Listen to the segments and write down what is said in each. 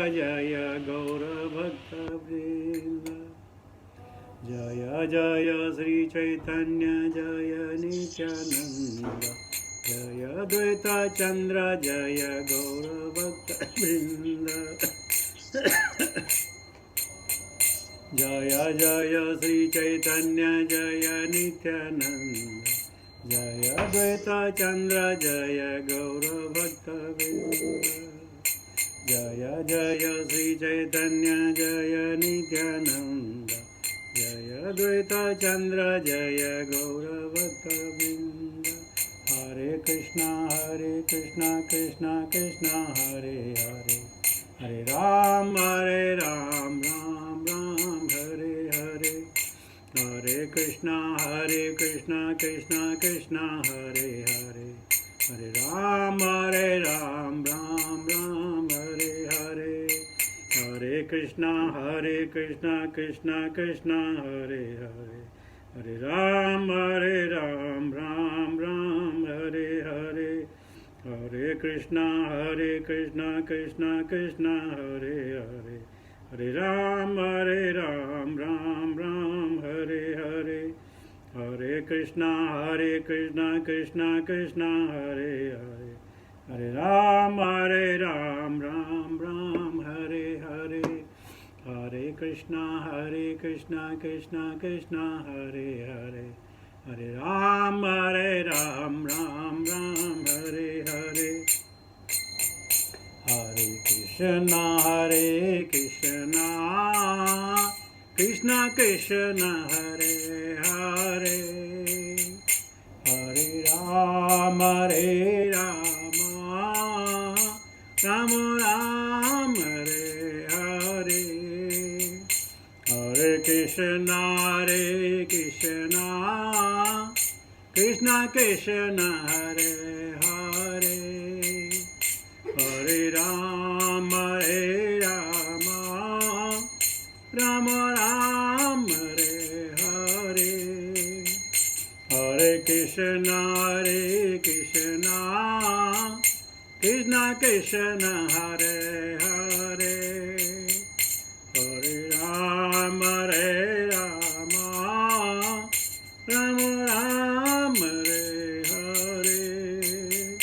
जय गौरभक्तवृन्द जय जय श्री चैतन्य जय नित्यानंद जय द्वैत चंद्र जय गौरभक्तवृन्द जय जय श्री चैतन्य जय नित्यानंद जय द्वैत चंद्र जय गौरभक्तवृन्द जय जय श्री चैतन्य जय नित्यानंद जय द्वैत चंद्र जय गौरभक्तवृन्द हरे कृष्णा कृष्णा कृष्णा हरे हरे हरे राम राम राम हरे हरे हरे कृष्णा कृष्णा कृष्णा हरे हरे हरे राम राम राम हरे हरे हरे कृष्णा कृष्णा कृष्णा हरे हरे हरे राम राम राम हरे हरे हरे कृष्णा कृष्णा कृष्णा हरे हरे हरे राम राम राम हरे हरे हरे कृष्णा कृष्णा कृष्णा हरे हरे हरे राम राम राम हरे हरे हरे कृष्णा कृष्णा कृष्णा हरे हरे हरे राम राम राम हरे हरे हरे कृष्णा कृष्णा कृष्णा हरे हरे हरे राम राम राम हरे हरे हरे कृष्णा कृष्णा कृष्णा हरे हरे हरे राम राम राम हरे हरे हरे कृष्णा कृष्णा कृष्णा हरे हरे हरे राम राम राम हरे हरे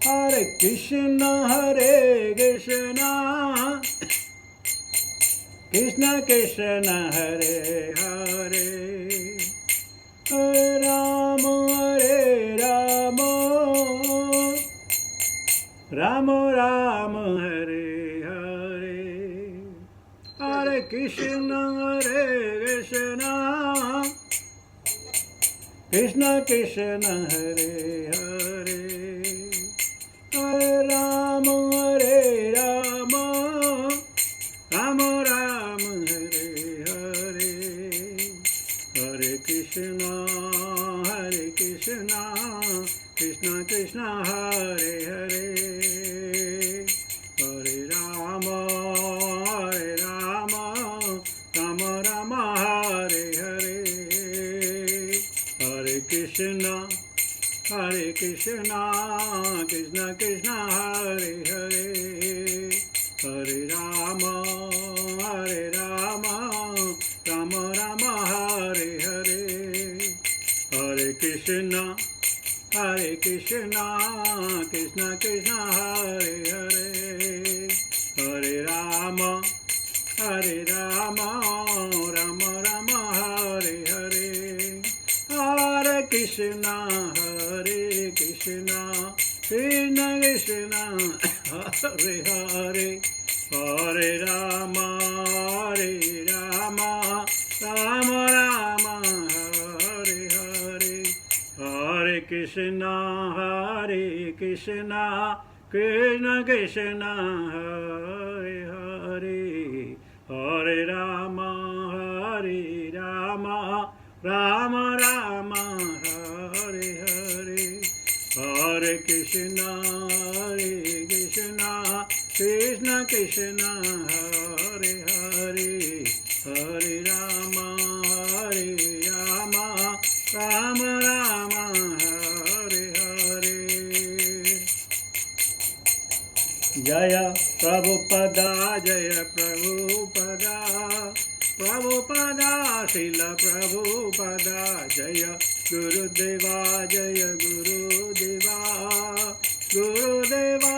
हरे कृष्णा कृष्णा कृष्णा हरे हरे हरे राम राम राम हरे हरे हरे कृष्णा कृष्णा कृष्णा हरे हरे हरे राम राम राम हरे हरे हरे कृष्णा कृष्णा कृष्णा हरे हरे हरे राम राम राम हरे हरे हरे कृष्णा कृष्णा कृष्णा हरे हरे हरे राम राम राम हरे हरे हरे कृष्णा कृष्णा कृष्णा हरे हरे हरे राम राम राम हरे हरे हरे कृष्णा कृष्णा कृष्णा हरे हरे हरे राम राम राम हरे हरे हरे कृष्णा कृष्णा कृष्णा हरे हरे हरे राम राम राम हरे हरे हरे कृष्णा कृष्णा कृष्णा हरे हरे हरे राम राम राम हरे हरे जय प्रभुपदा जय प्रभुपदा प्रभुपदा श्रील प्रभुपदा जय गुरुदेवा जय गुरुदेवा गुरुदेवा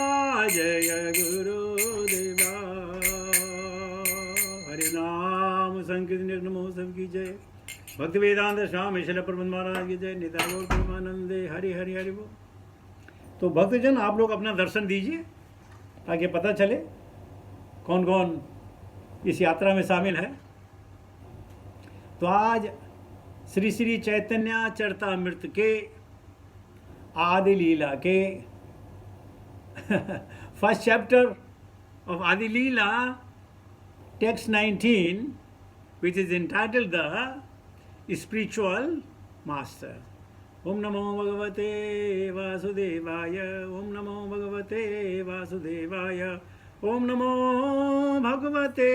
जय गुरुदेवा। हरे नाम संकीर्तन महोत्सव की जय। भक्ति वेदांत स्वामी श्रील प्रबंध महाराज की जय। निताय गौर प्रेमानंदे हरि हरि हरि बोल। तो भक्तजन आप लोग अपना दर्शन दीजिए ताकि पता चले कौन कौन इस यात्रा में शामिल है। तो आज श्री श्री चैतन्य चरितामृत के आदि लीला के first chapter of Adi Lila text 19 which is entitled the spiritual master। ओम नमो भगवते वासुदेवाय ओम नमो भगवते वासुदेवाय ओम नमो भगवते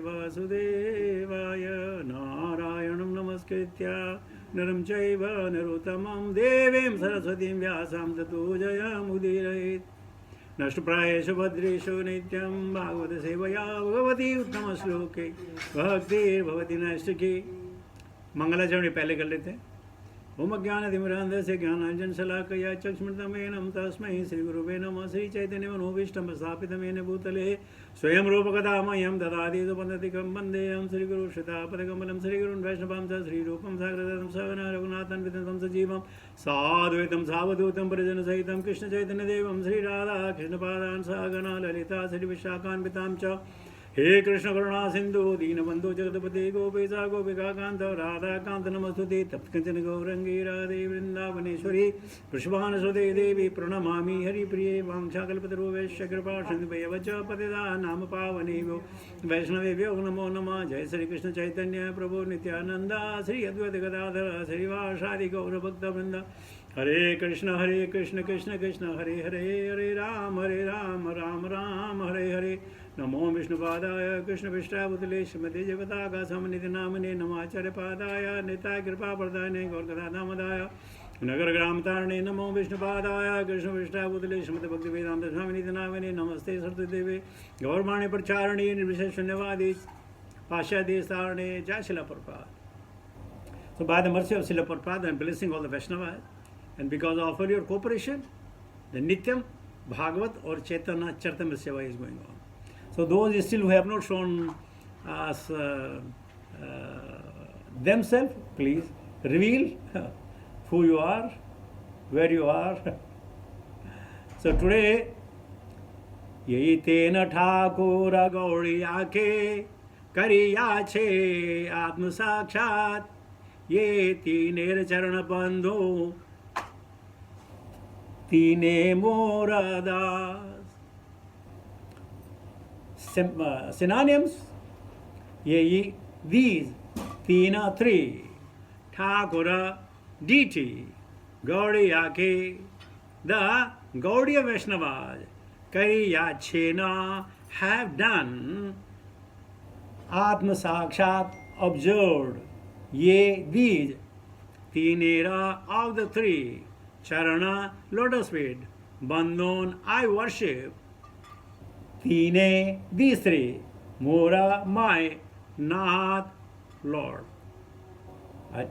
वासुदेवाय। नारायणं नमस्कृत्य नरं चैव नरोत्तमं देवीं सरस्वतीं व्यासां ततो जयमुदीरयेत्। नष्टप्रायेषु भद्रेषु नित्यं भागवत सेवया भगवती उत्तमश्लोके भक्तिर्भवति नैष्टिकी। मंगलाचरण पहले कर लेते हैं। ओम अज्ञानतिमिरान्धस्य ज्ञानाञ्जन शलाकया चक्षुर्मृतमेन तस्मै श्रीगुरुवे नमः। श्रीचैतन्यमनोभीष्टं स्थापितं येन भूतले स्वयं रूपकथा मह्यं ददाति सुपन्नतिकं वन्देऽहं श्रीगुरुं श्रीतापदकमलं श्रीगुरुं वैष्णवं च श्रीरूपं साग्रजातं सवनं रघुनाथं विततं सजीवं साद्वैतं सावधूतं परिजनसहितं कृष्णचैतन्यदेवं श्रीराधा कृष्णपादान् सगणा ललिता श्रीविशाखान्वितां च। हे कृष्ण करुणा सिंधु दीनबंधु जगतपति गोपेशा गोपिका कांत राधा कांत नमस्तुते तप्तकंचन गौरंगी राधे वृंदावनेश्वरी वृषभानुसुते देवी प्रणमामि हरिप्रिये वाञ्छाकल्पतरुभ्यश्च कृपा सिन्धुभ्यश्च पतितानां नाम पावनेभ्यो वैष्णवेभ्यो नमो नमः। जय श्री कृष्ण चैतन्य प्रभु नित्यानंद श्री अद्वैत गदाधर श्रीवासादि गौरभक्तवृंद। हरे कृष्ण कृष्ण कृष्ण हरे हरे हरे राम राम राम हरे हरे। नमो विष्णुपादाय कृष्णपृष्ठाभूतले श्रीमते जगताकाशमनिधि नामने नमाचार्यपादाय निताय कृपाप्रदायने गौरकथादामदाय नगरग्रामतारणे नमो विष्णुपादाय कृष्णपृष्ठाभूतले श्रीमते भक्तिवेदांत स्वामिनिधि नामने नमस्ते सरस्वतीदेवे गौरवाणी प्रचारणे निर्विशेष शून्यवादी पाश्चात्य जय Srila Prabhupada। So by the mercy of Srila Prabhupada I am blessing all the Vaishnavas, and because of your cooperation the Nityam Bhagavat or Chaitanya Charitamrita Seva is going on. So those still who have not shown us themselves, please reveal who you are, where you are. So today, यही तेन ठाकुर गौड़िया के करिया छे आत्म साक्षात ये तीनेर चरण बंधु तीने मोरदास। Synonyms, ye these Tina three Thakura deity Gaudiya ke the Gaudiya Vaishnavas Kariya Chena have done Atma Sakshat observed ye these Tinera of the three Charana lotus feet Bandhan I worship Tine, these three, Mora, my, Nath, Lord.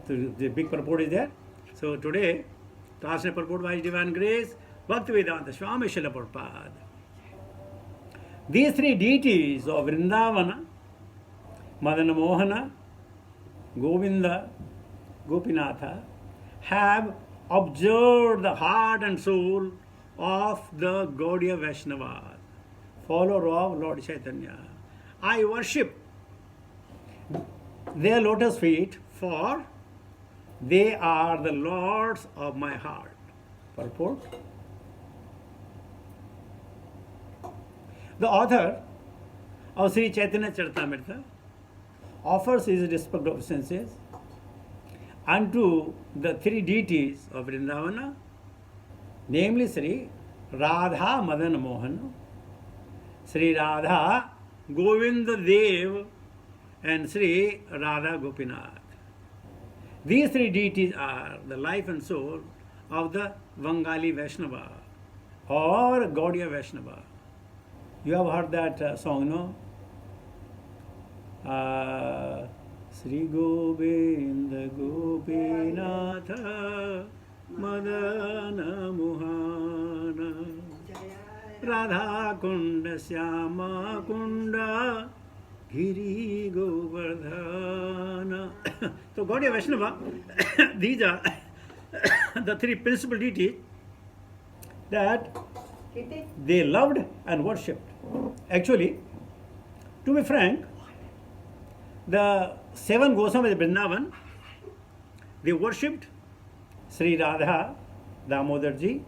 The big purport is there. So today, translated purport by His Divine Grace, Bhaktivedanta Swami Srila Prabhupada. These three deities of Vrindavana, Madana Mohana, Govinda, Gopinatha, have observed the heart and soul of the Gaudiya Vaishnavas, follower of Lord Chaitanya. I worship their lotus feet, for they are the lords of my heart. Purport. The author of Sri Chaitanya Charitamrita offers his respect obeisances unto the three deities of Vrindavana, namely Sri Radha Madan Mohan, Sri Radha Govinda Dev, and Sri Radha Gopinath. These three deities are the life and soul of the Vangali Vaishnava or Gaudiya Vaishnava. You have heard that song, no? Sri Govinda Gopinatha Madana Mohana Radha Kunda Syama Kunda Giri Govardhana. So Gaudiya Vaishnava, these are the three principal deities that they loved and worshipped. Actually, to be frank, the seven Goswamis of Vrindavan, they worshipped Sri Radha Damodar ji,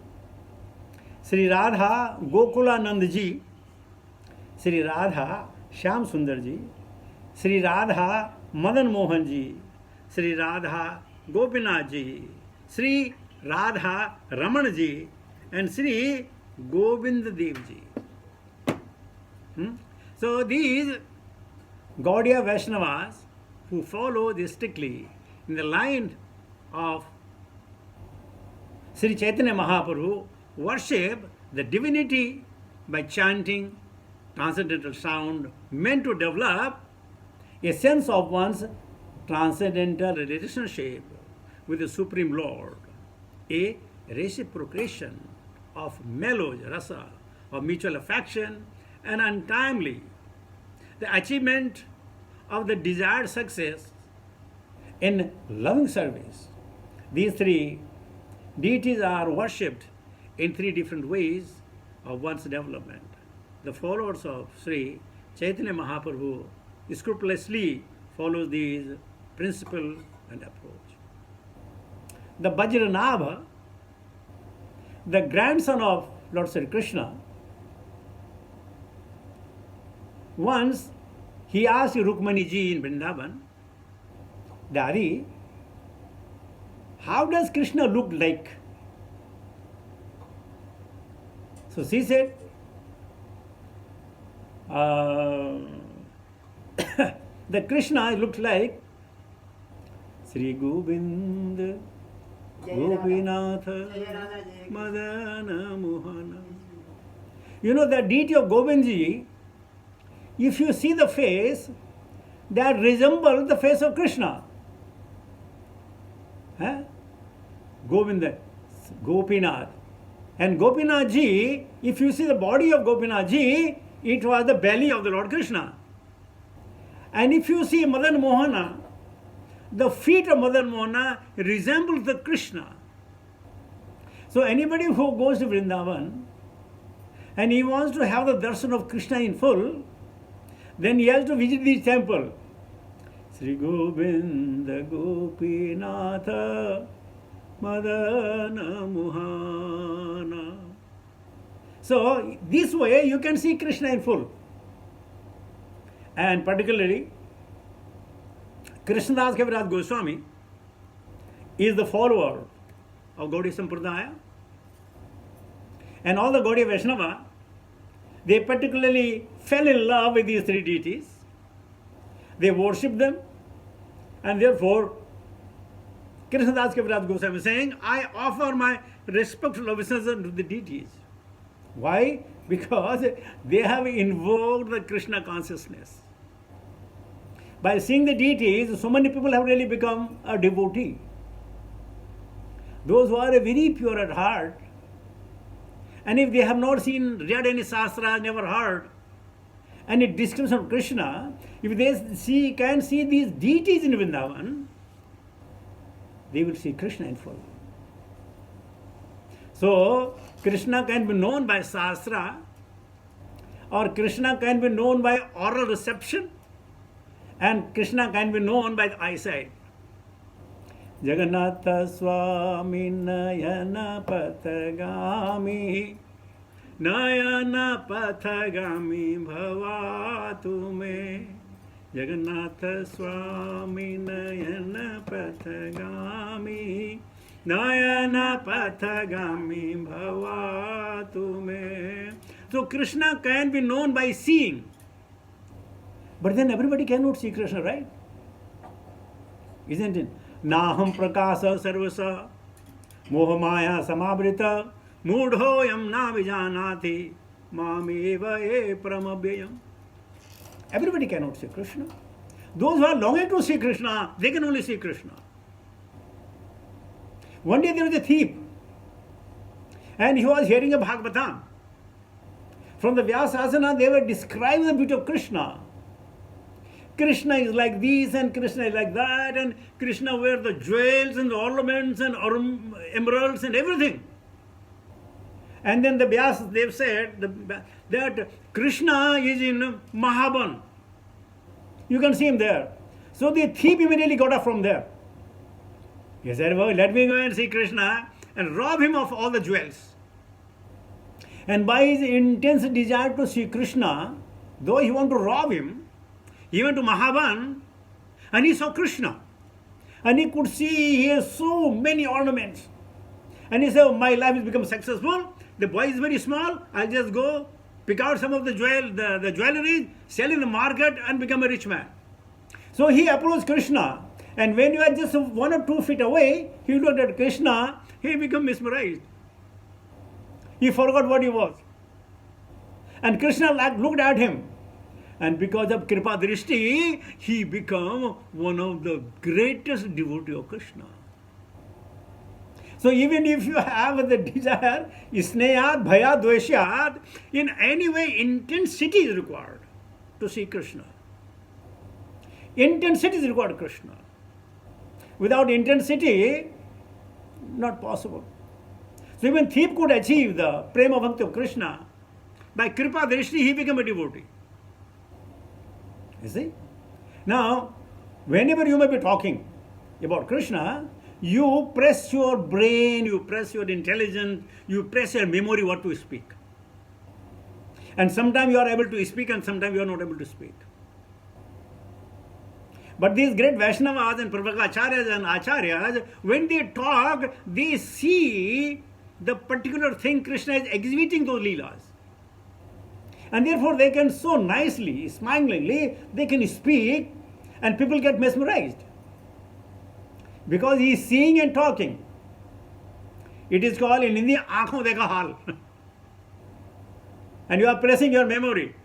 Sri Radha Gokulanand ji, Sri Radha Shyam Sundar ji, Sri Radha Madan Mohan ji, Sri Radha Gopinath ji, Sri Radha Raman ji, and Sri Govind Dev ji. So these Gaudiya Vaishnavas who follow this strictly in the line of Sri Chaitanya Mahaprabhu worship the divinity by chanting transcendental sound meant to develop a sense of one's transcendental relationship with the Supreme Lord, a reciprocation of mellow rasa, of mutual affection and untimely the achievement of the desired success in loving service. These three deities are worshipped in three different ways of one's development. The followers of Sri Chaitanya Mahaprabhu scrupulously follows these principles and approach. The Vajranabha, the grandson of Lord Sri Krishna, once he asked Rukmani ji in Vrindavan, Dari, how does Krishna look like? So she said, the Krishna looked like Sri Govinda Gopinatha Madana Mohana. You know, the deity of Govindji, if you see the face, that resembles the face of Krishna. Govinda, Gopinath. And Gopinath ji, if you see the body of Gopinath ji, it was the belly of the Lord Krishna. And if you see Madan Mohana, the feet of Madan Mohana resembles the Krishna. So anybody who goes to Vrindavan and he wants to have the darshan of Krishna in full, then he has to visit this temple. Sri Govinda Gopinatha Madana Mohana. So this way you can see Krishna in full. And particularly, Krishnadas Kaviraj Goswami is the follower of Gaudiya Sampradaya. And all the Gaudiya Vaishnava, they particularly fell in love with these three deities. They worship them, and therefore Krishnadas Kaviraj Goswami is saying, I offer my respectful obeisance to the deities. Why? Because they have invoked the Krishna consciousness. By seeing the deities, so many people have really become a devotee. Those who are very pure at heart, and if they have not read any Shastra, never heard any description of Krishna, if they can see these deities in Vrindavan, they will see Krishna in full. So, Krishna can be known by Shastra, or Krishna can be known by oral reception, and Krishna can be known by the eyesight. Jagannatha Swami Nayana Pathagami Nayana Pathagami Bhavatu Me Jagannatha Swami Nayana Pathagami Nayana Pathagami Bhavatu Me. So Krishna can be known by seeing. But then everybody cannot see Krishna, right? Isn't it? Naham prakasa sarvasa mohamaya samavrita mudhoyam na vijanati mameva e paramabhyayam. Everybody cannot see Krishna. Those who are longing to see Krishna, they can only see Krishna. One day there was a thief, and he was hearing a Bhagavatam. From the Vyasasana, they were describing the beauty of Krishna. Krishna is like this, and Krishna is like that, and Krishna wears the jewels and the ornaments and emeralds and everything. And then the Vyasas, they've said that Krishna is in Mahaban. You can see him there. So the thief immediately got up from there. He said, well, let me go and see Krishna and rob him of all the jewels. And by his intense desire to see Krishna, though he wanted to rob him, he went to Mahaban and he saw Krishna. And he could see he has so many ornaments. And he said, oh, my life has become successful. The boy is very small. I'll just go pick out some of the jewelry, sell in the market and become a rich man. So he approached Krishna. And when you are just 1 or 2 feet away, he looked at Krishna, he became mesmerized. He forgot what he was. And Krishna looked at him. And because of Kripa Drishti, he became one of the greatest devotees of Krishna. So even if you have the desire, sneyat, bhayat, dveshyat, in any way intensity is required to see Krishna. Intensity is required Krishna. Without intensity, not possible. So even thief could achieve the prema bhakti of Krishna. By Kripa Drishti, he became a devotee. You see? Now, whenever you may be talking about Krishna, you press your brain, you press your intelligence, you press your memory what to speak. And sometimes you are able to speak and sometimes you are not able to speak. But these great Vaishnavas and Pravakacharyas and Acharyas, when they talk, they see the particular thing Krishna is exhibiting those leelas. And therefore they can so nicely, smilingly, they can speak and people get mesmerized. Because he is seeing and talking. It is called in Hindi, aankhon dekha hal. And you are pressing your memory.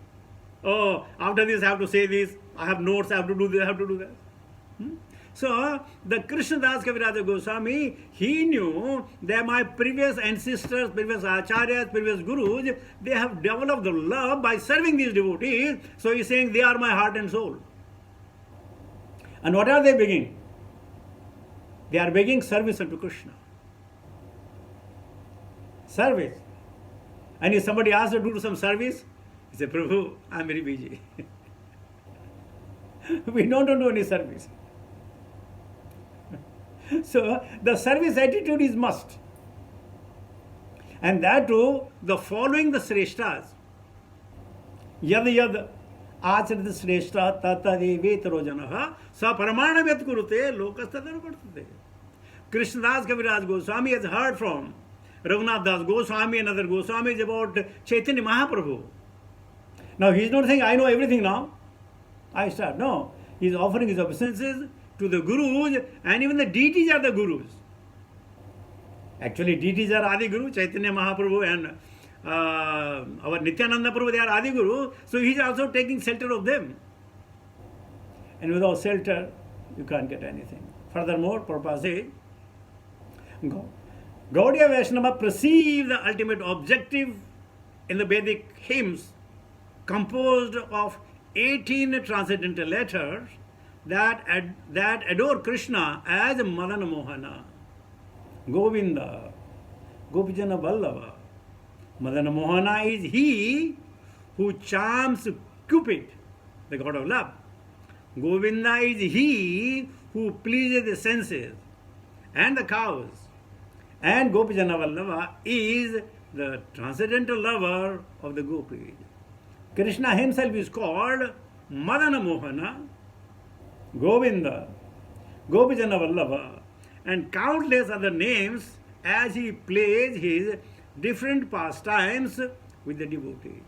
Oh, after this I have to say this, I have notes, I have to do this, I have to do that. So, the Krishnadas Kaviraja Goswami, he knew that my previous ancestors, previous acharyas, previous gurus, they have developed the love by serving these devotees. So he is saying they are my heart and soul. And what are they begging? They are begging service unto Krishna. Service. And if somebody asks to do some service, he says, Prabhu, I am very busy. We don't do any service. So the service attitude is must. And that too, the following the Sreshtas. Yad yad acharit Sreshta tata devetaro janaha sa paramana vyat kurute lokastadana vartate. Krishnadas Kaviraj Goswami has heard from Raghunath Das Goswami and other Goswamis about Chaitanya Mahaprabhu. Now he is not saying, I know everything now. I start. No. He is offering his obeisances to the gurus, and even the deities are the gurus. Actually, deities are Adi Guru, Chaitanya Mahaprabhu and our Nityananda Prabhu, they are Adi Guru. So he is also taking shelter of them. And without shelter, you can't get anything. Furthermore, Prabhupada says, Gaudiya Vaishnava perceive the ultimate objective in the Vedic hymns composed of 18 transcendental letters that adore Krishna as Madana Mohana, Govinda, Gopijana Vallabha. Madana Mohana is he who charms Cupid, the god of love. Govinda is he who pleases the senses and the cows. And Gopijana Vallabha is the transcendental lover of the gopis. Krishna himself is called Madana Mohana, Govinda, Gopijana Vallabha, and countless other names as he plays his different pastimes with the devotee.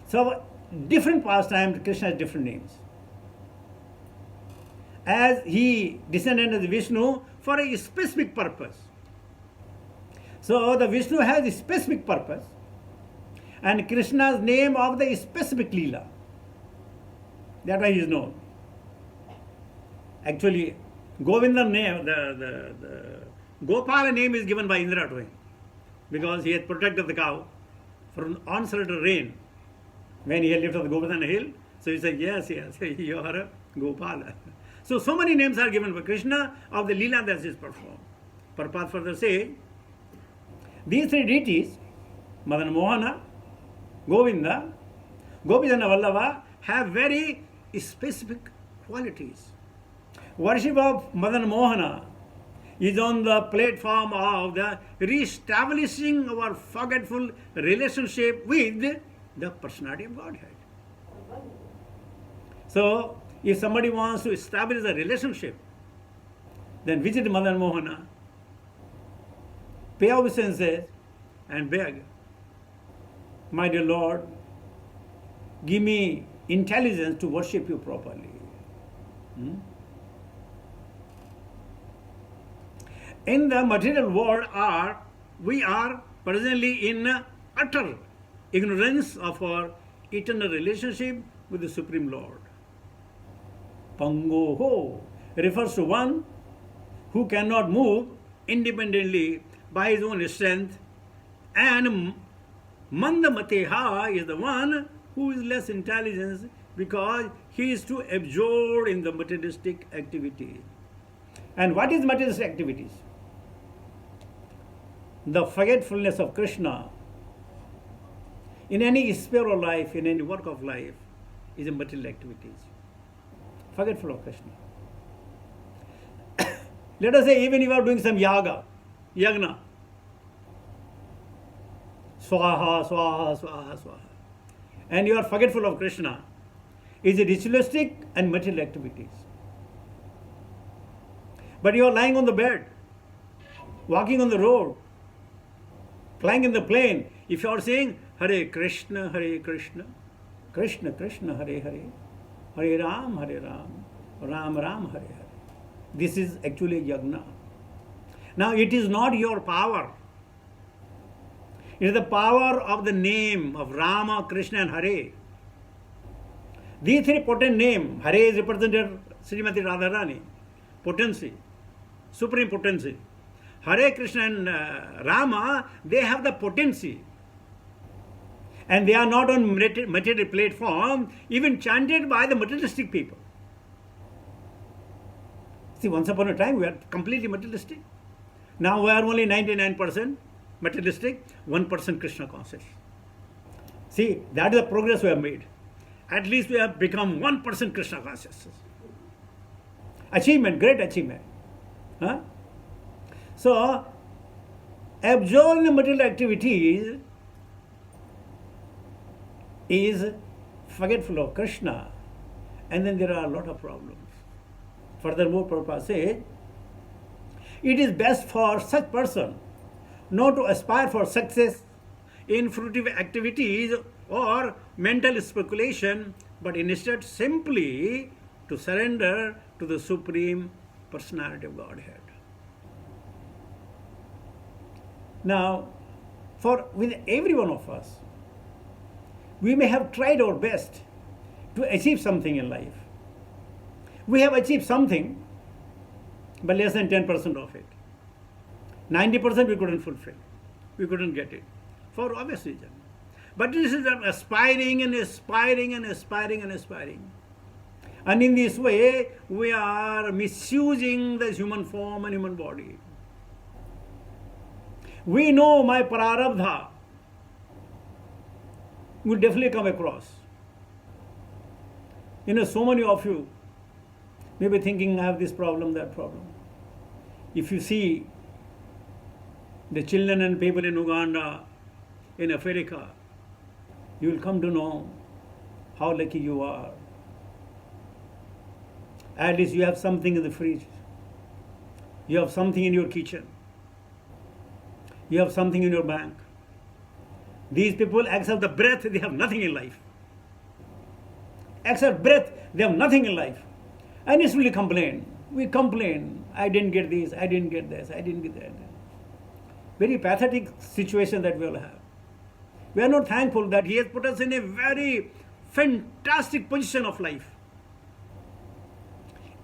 So, different pastimes, Krishna has different names. As he descended as Vishnu for a specific purpose. So, the Vishnu has a specific purpose. and Krishna's name of the specific Leela. That's why he is known. Actually, Govinda name, the Gopala name is given by Indra to him because he had protected the cow from onslaught of rain when he had lifted the Govardhan hill. So he said, yes, you are a Gopala. So many names are given by Krishna of the Leela that is performed. Prabhupada further say, these three deities, Madan Mohana, Govinda, Gopijana Vallabha, have very specific qualities. Worship of Madan Mohana is on the platform of the re-establishing our forgetful relationship with the personality of Godhead. So, if somebody wants to establish a relationship, then visit Madan Mohana, pay obeisances, and beg, my dear Lord, give me intelligence to worship you properly. In the material world, we are presently in utter ignorance of our eternal relationship with the Supreme Lord. Pangoho refers to one who cannot move independently by his own strength, and Mandamateha is the one who is less intelligent because he is too absorbed in the materialistic activity. And what is materialistic activities? The forgetfulness of Krishna in any sphere of life, in any work of life, is a material activities. Forgetful of Krishna. Let us say even if you are doing some yagna, swaha, swaha, swaha, swaha, and you are forgetful of Krishna, is it ritualistic and material activities. But you are lying on the bed, walking on the road, flying in the plane. If you are saying Hare Krishna, Krishna Krishna, Hare Hare, Hare Ram, Ram Ram, Hare Hare. This is actually yagna. Now it is not your power. It is the power of the name of Rama, Krishna and Hare. These three potent names, Hare is represented Srimati Radharani, potency, supreme potency. Hare, Krishna and Rama, they have the potency. And they are not on material platform, even chanted by the materialistic people. See, once upon a time we are completely materialistic. Now we are only 99% materialistic, 1% Krishna conscious. See, that is the progress we have made. At least we have become 1% Krishna conscious. Achievement, great achievement. Huh? So, absorbing the material activities is forgetful of Krishna, and then there are a lot of problems. Furthermore, Prabhupada says, it is best for such person not to aspire for success in fruitive activities or mental speculation, but instead simply to surrender to the Supreme Personality of Godhead. Now, with every one of us, we may have tried our best to achieve something in life. We have achieved something, but less than 10% of it. 90% we couldn't fulfill. We couldn't get it, for obvious reason. But this is aspiring and aspiring and aspiring and aspiring. And in this way, we are misusing the human form and human body. We know my prarabdha will definitely come across. So many of you may be thinking, I have this problem, that problem. If you see the children and people in Uganda, in Africa, you will come to know how lucky you are. At least you have something in the fridge. You have something in your kitchen. You have something in your bank. These people, except the breath, they have nothing in life. Except breath, they have nothing in life. And it's really complain. We complain. I didn't get this, I didn't get this, I didn't get that. Very pathetic situation that we all have. We are not thankful that He has put us in a very fantastic position of life.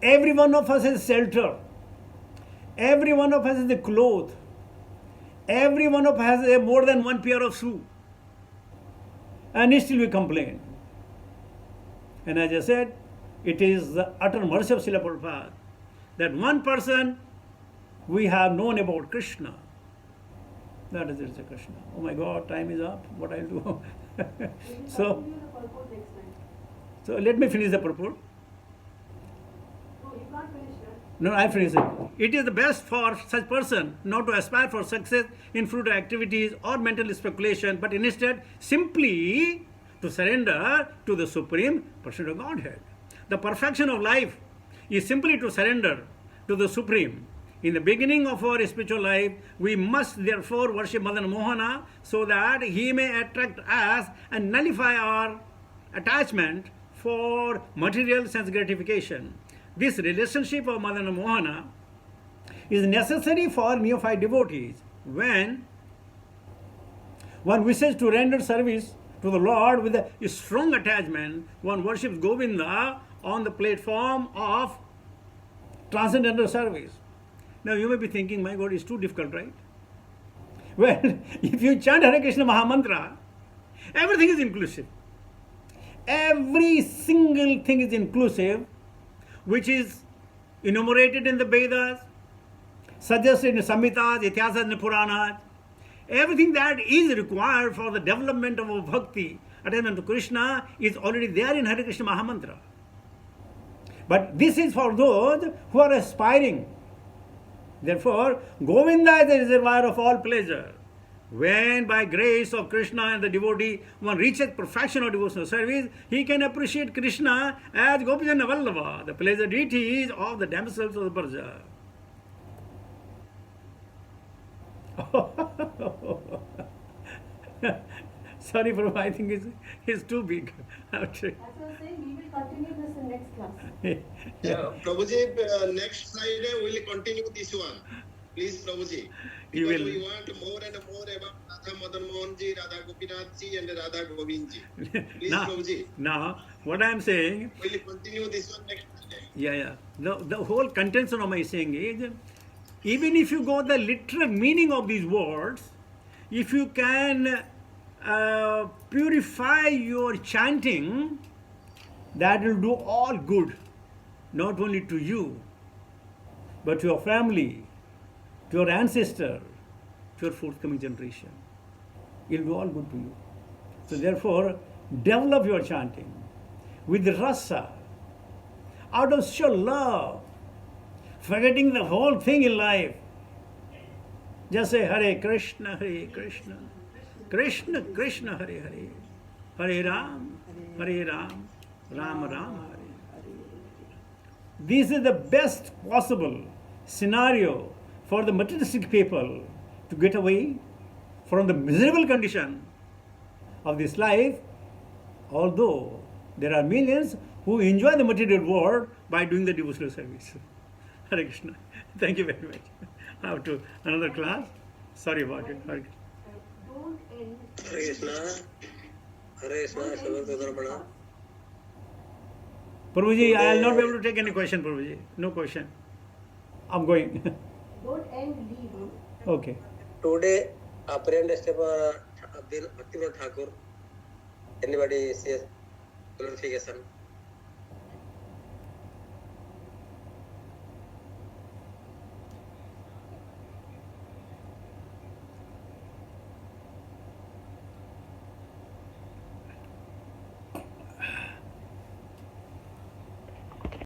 Every one of us has shelter. Every one of us has a cloth. Every one of us has more than one pair of shoes. And still we complain. And as I said, it is the utter mercy of Srila Prabhupada that one person we have known about Krishna. That is it, Krishna. Oh my God, time is up. What I'll do? So let me finish the purport. No, you can't finish that. No, I finish it. It is the best for such person not to aspire for success in fruitful activities or mental speculation, but instead simply to surrender to the Supreme Person of Godhead. The perfection of life is simply to surrender to the Supreme. In the beginning of our spiritual life, we must therefore worship Madan Mohana so that he may attract us and nullify our attachment for material sense gratification. This relationship of Madan Mohana is necessary for neophyte devotees. When one wishes to render service to the Lord with a strong attachment, one worships Govinda on the platform of transcendental service. Now you may be thinking, my God, it's too difficult, right? Well, if you chant Hare Krishna Mahamantra, everything is inclusive. Every single thing is inclusive, which is enumerated in the Vedas, suggested in the Samhitas, Ityasas, and Puranas. Everything that is required for the development of our bhakti, attachment to Krishna, is already there in Hare Krishna Mahamantra. But this is for those who are aspiring. Therefore, Govinda is the reservoir of all pleasure. When by grace of Krishna and the devotee one reaches perfection of devotional service, he can appreciate Krishna as Gopijana Vallabha, the pleasure deities of the damsels of the Braja. Sorry, Prabhu, I think it's too big. That's what I'm saying. We will continue this in next class. Prabhuji, next Friday we will continue this one. Please, Prabhuji. You Because will. we want more and more about Radha Madan Mohan ji, Radha Gopinath ji, and Radha Govind ji. Please, Prabhuji. Now, what I am saying, We will continue this one next Friday. yeah. The whole contention of my saying is, even if you go the literal meaning of these words, if you can purify your chanting, that will do all good, not only to you, but to your family, to your ancestor, to your forthcoming generation. It will do all good to you. So therefore, develop your chanting with rasa, out of sheer love, forgetting the whole thing in life. Just say Hare Krishna, Krishna Krishna, Hare Hare, Hare Ram, Ram Ram, Hare. This is the best possible scenario for the materialistic people to get away from the miserable condition of this life, although there are millions who enjoy the material world by doing the devotional service. Hare Krishna. Thank you very much. I have to another class. Sorry about it. Hare Krishna. Don't end. Hare Krishna. Hare Krishna. Savartadharmana. Prabhuji, I will not be able to take any question, Prabhuji. No question. I'm going. Don't end, leave. Okay. Today, apparent step Bhaktivinoda Thakur. Anybody says clarification?